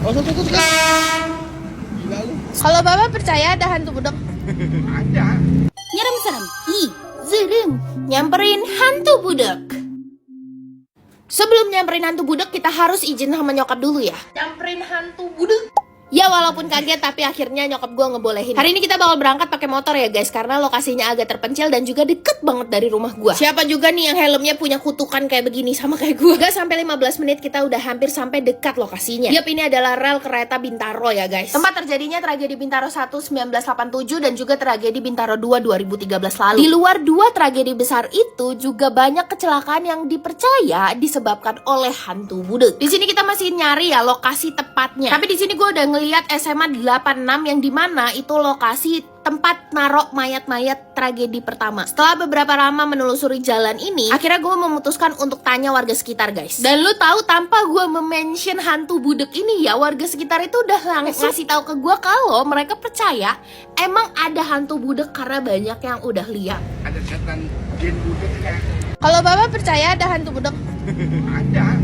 Oh, tuh. Gila lu. Kalau Bapak percaya ada hantu budek? Ada. Nyerem serem. Serem. Nyamperin hantu budek. Sebelum nyamperin hantu budek, kita harus izin sama nyokap dulu ya. Nyamperin hantu budek. Ya walaupun kaget tapi akhirnya nyokap gue ngebolehin. Hari ini kita bakal berangkat pakai motor ya guys, karena lokasinya agak terpencil dan juga deket banget dari rumah gue. Siapa juga nih yang helmnya punya kutukan kayak begini sama kayak gue. Gak sampai 15 menit kita udah hampir sampai dekat lokasinya. Yap, ini adalah rel kereta Bintaro ya guys. Tempat terjadinya tragedi Bintaro 1 1987 dan juga tragedi Bintaro 2 2013 lalu. Di luar dua tragedi besar itu juga banyak kecelakaan yang dipercaya disebabkan oleh hantu budek. Di sini kita masih nyari ya lokasi tepatnya. Tapi di sini gue udah lihat SMA 86 yang dimana itu lokasi tempat narok mayat-mayat tragedi pertama. Setelah beberapa lama menelusuri jalan ini, akhirnya gue memutuskan untuk tanya warga sekitar guys. Dan lu tahu tanpa gue mention hantu budek ini ya, warga sekitar itu udah ngasih tahu ke gue kalau mereka percaya emang ada hantu budek karena banyak yang udah lihat. Ada setan jin budeknya. Kalau Bapak percaya ada hantu budek? Ada.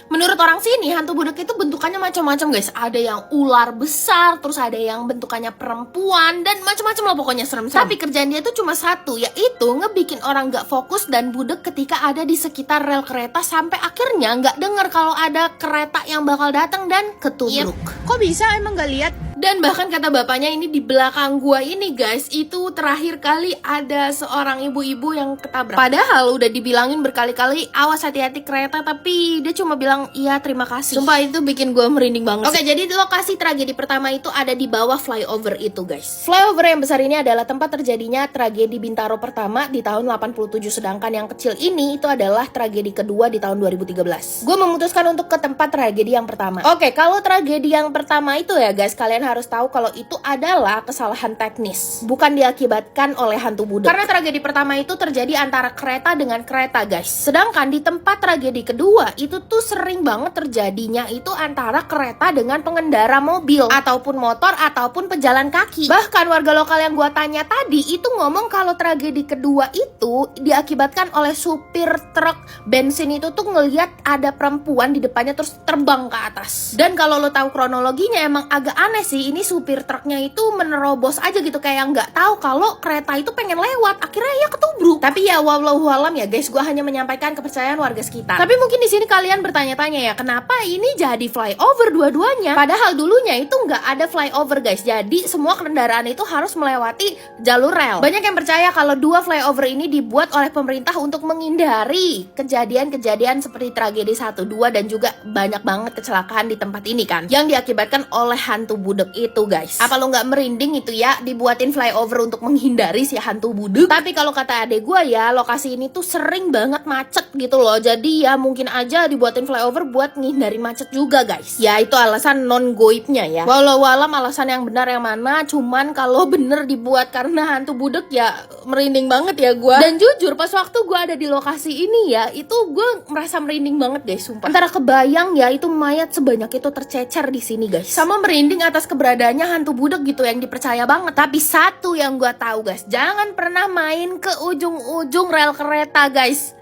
Menurut orang sini, hantu budek itu bentukannya macam-macam guys. Ada yang ular besar, terus ada yang bentukannya perempuan, dan macam-macam lah pokoknya serem-serem. Tapi kerjaan dia tuh cuma satu, yaitu ngebikin orang gak fokus dan budek ketika ada di sekitar rel kereta sampai akhirnya gak dengar kalau ada kereta yang bakal datang dan ketubruk. Kok bisa emang gak lihat? Dan bahkan kata bapaknya ini di belakang gua ini guys, itu terakhir kali ada seorang ibu-ibu yang ketabrak. Padahal udah dibilangin berkali-kali awas hati-hati kereta, tapi dia cuma bilang iya terima kasih. Sumpah itu bikin gua merinding banget. Oke, jadi lokasi tragedi pertama itu ada di bawah flyover itu guys. Flyover yang besar ini adalah tempat terjadinya tragedi Bintaro pertama di tahun 87, sedangkan yang kecil ini itu adalah tragedi kedua di tahun 2013. Gua memutuskan untuk ke tempat tragedi yang pertama. Oke, kalau tragedi yang pertama itu ya guys, kalian harus tahu kalau itu adalah kesalahan teknis, bukan diakibatkan oleh hantu budek. Karena tragedi pertama itu terjadi antara kereta dengan kereta guys. Sedangkan di tempat tragedi kedua itu tuh sering banget terjadinya itu antara kereta dengan pengendara mobil ataupun motor ataupun pejalan kaki. Bahkan warga lokal yang gua tanya tadi itu ngomong kalau tragedi kedua itu diakibatkan oleh supir truk bensin itu tuh ngelihat ada perempuan di depannya terus terbang ke atas. Dan kalau lo tahu kronologinya emang agak aneh sih. Ini supir truknya itu menerobos aja gitu, kayak nggak tahu kalau kereta itu pengen lewat, akhirnya ya ketubruk. Tapi ya wallahualam ya guys, gue hanya menyampaikan kepercayaan warga sekitar. Tapi mungkin di sini kalian bertanya-tanya ya, kenapa ini jadi flyover dua-duanya? Padahal dulunya itu nggak ada flyover guys, jadi semua kendaraan itu harus melewati jalur rel. Banyak yang percaya kalau dua flyover ini dibuat oleh pemerintah untuk menghindari kejadian-kejadian seperti tragedi 1, 2 dan juga banyak banget kecelakaan di tempat ini kan, yang diakibatkan oleh hantu budek itu guys. Apa lo nggak merinding itu ya dibuatin flyover untuk menghindari si hantu budek? Tapi kalau kata adek gue ya, lokasi ini tuh sering banget macet gitu loh. Jadi ya mungkin aja dibuatin flyover buat menghindari macet juga guys. Ya itu alasan non goibnya ya. Walau alasan yang benar yang mana, cuman kalau bener dibuat karena hantu budek ya merinding banget ya gue. Dan jujur pas waktu gue ada di lokasi ini ya, itu gue merasa merinding banget guys, sumpah. Antara kebayang ya itu mayat sebanyak itu tercecer di sini guys, sama merinding atas keberadaannya hantu budek gitu yang dipercaya banget. Tapi satu yang gue tahu guys, jangan pernah main ke ujung-ujung rel kereta guys.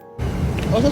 Oh, tuh.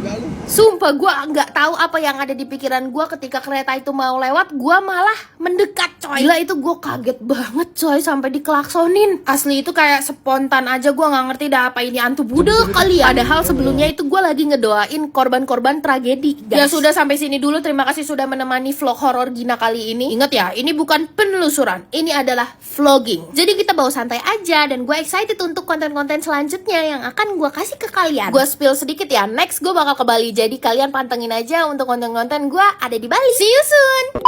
Gila lu. Sumpah gue nggak tahu apa yang ada di pikiran gue ketika kereta itu mau lewat, gue malah mendekat coy. Gila itu gue kaget banget coy sampai dikelaksonin. Asli itu kayak spontan aja, gue nggak ngerti dah apa ini hantu budek kali ya. Padahal sebelumnya itu gue lagi ngedoain korban-korban tragedi guys. Ya sudah sampai sini dulu, terima kasih sudah menemani vlog horor Gina kali ini. Ingat ya, ini bukan penelusuran, ini adalah vlogging. Jadi kita bawa santai aja dan gue excited untuk konten-konten selanjutnya yang akan gue kasih ke kalian. Gue spill sedikit ya, next gue bakal ke Bali. Jadi kalian pantengin aja untuk konten-konten gue ada di Bali. See you soon!